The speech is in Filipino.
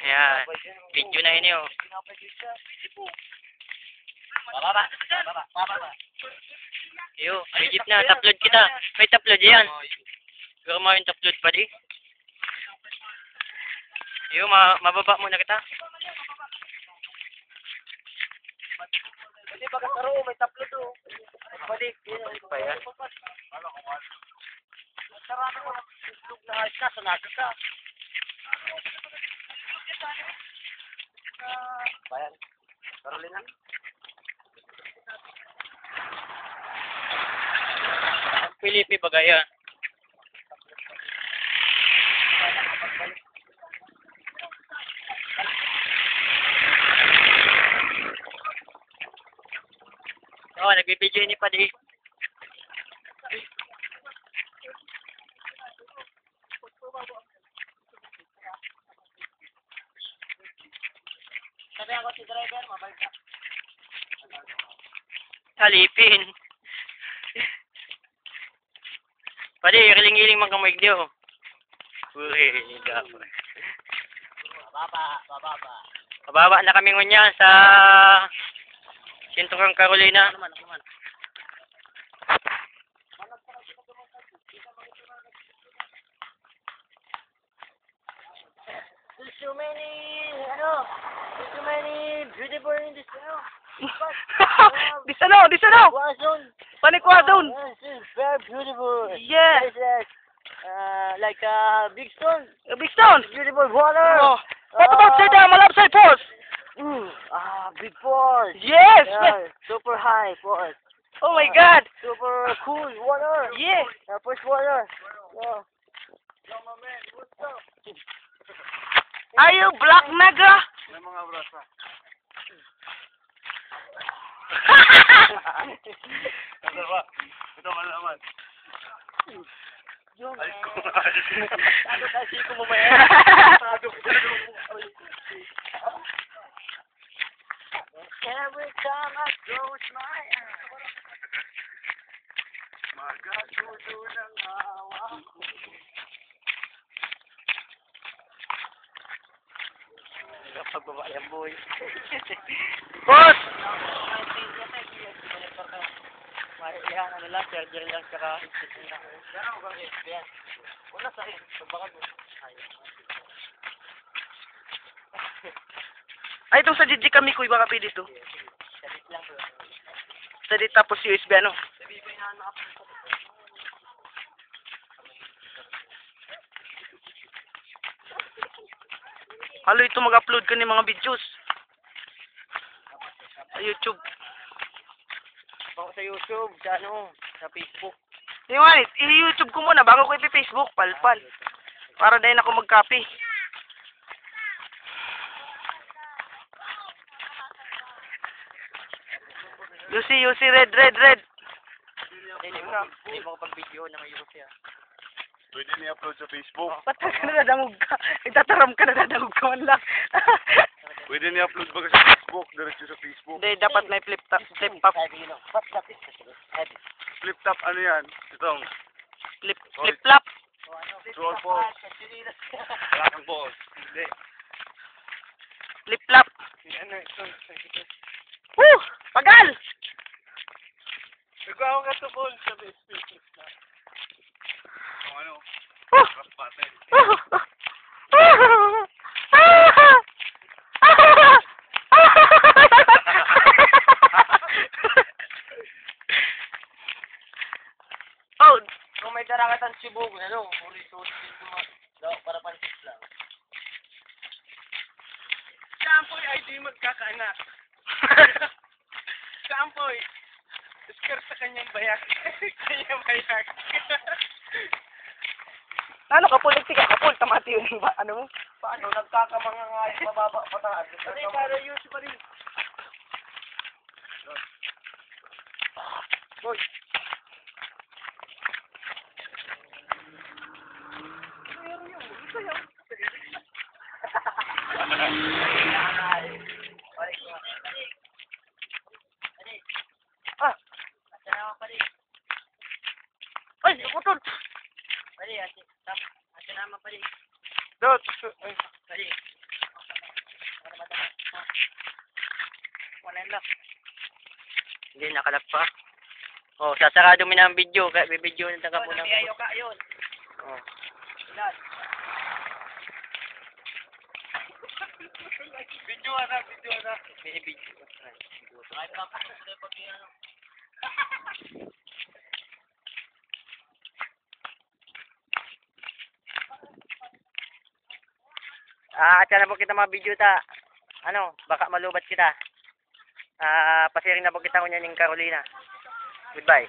Ayan. Video na yun yun. Yo, legit na. Upload kita. May upload yan. Pero mo yung upload pa di. Yo, mababa muna kita. Hindi ba kasaro, may taplo to. Balik. Pa yan. Sarado ko na islog na ayos ka, sanaga ka. Bayan. Carolina. Pilipi bagay yan. Oh, nagbibidyo ni pa di. Sabi ako si driver, mabalik ka. Halipin. Pwede, iling-iling man kamay diyo. Uy, dapat. Bababa. Mababa na kami ngunya sa Sinturang Carolina. Naman. There's so many beautiful in this This ano? Quezon. Panikwadon. This is very beautiful. Yeah. This is like a big stone. A big stone. Beautiful water. Oh. What about Malabsay Falls? Big falls. Yes. Yeah, super high falls. Oh my God. Super cool water. Yeah. Fresh water. Yeah. Are you Black Naga? May mga brasa. Ano ba? Ito malaman. Ay, Ano kasi ko mamaya? Every time I close my eyes, magkasudo ng awa ko. Pagbaba yan, boy. Boss. Yan, ano lang, charger lang, saka Pero kung SBS, wala sa akin. Pagbakan mo. Ay, itong sa DJ kami ko, baka pwede dito. Salit lang, bro. Sa dito tapos USB ano. Halo, ito mag-upload ka ng mga videos. Sa YouTube. Ako sa YouTube, sa Facebook. Yung nga, i-YouTube ko muna bago ko i-Facebook, palpal. Para dahil ako mag-copy. Yusi, red. Hindi mo ko pag-video na may YouTube yan. Pwede ni-upload sa Facebook. Patay ka na nadangog ka. Nagtataram ka na nadangog ka man lang. Pwede ni-upload ba sa Facebook? Diretso sa Facebook. Hindi, dapat may flip top. Flip top, ano yan? Itong Flip flop. true or false. Wala kang false. Hindi. Flip flop. Ano ito? Woo! Pagal! Ikaw ka to false sa Facebook. Ano? Oh! Rock button. Oh, Kung may karangatan si Bogo, ano? Uri-uri daw para pansit lang. Kampoy ay di magkakaanak. Kampoy. Iskar sa kanyang bayak. Kanyang bayak. ano kapul? Nagtiga kapul. Tamati yun. Ano mo? Paano? Nagkakamanga nga yung mababa pataas. Kasi para use pa rin. Boy. Ay, putol. Pwede, ate naman pwede. Dot. Ay, dali. Wala na. Hindi, nakalap pa. Oh, sasarado mo na ang video. Bibidyo na ka muna. Ayaw ka, yun. Oh. Ilan? Video na. Binibidyo. Ay, tapos na pag ano. At na po kita mga video ta. Ano, baka malubat kita. Pasiring na po kita ko niya ng Carolina. Goodbye.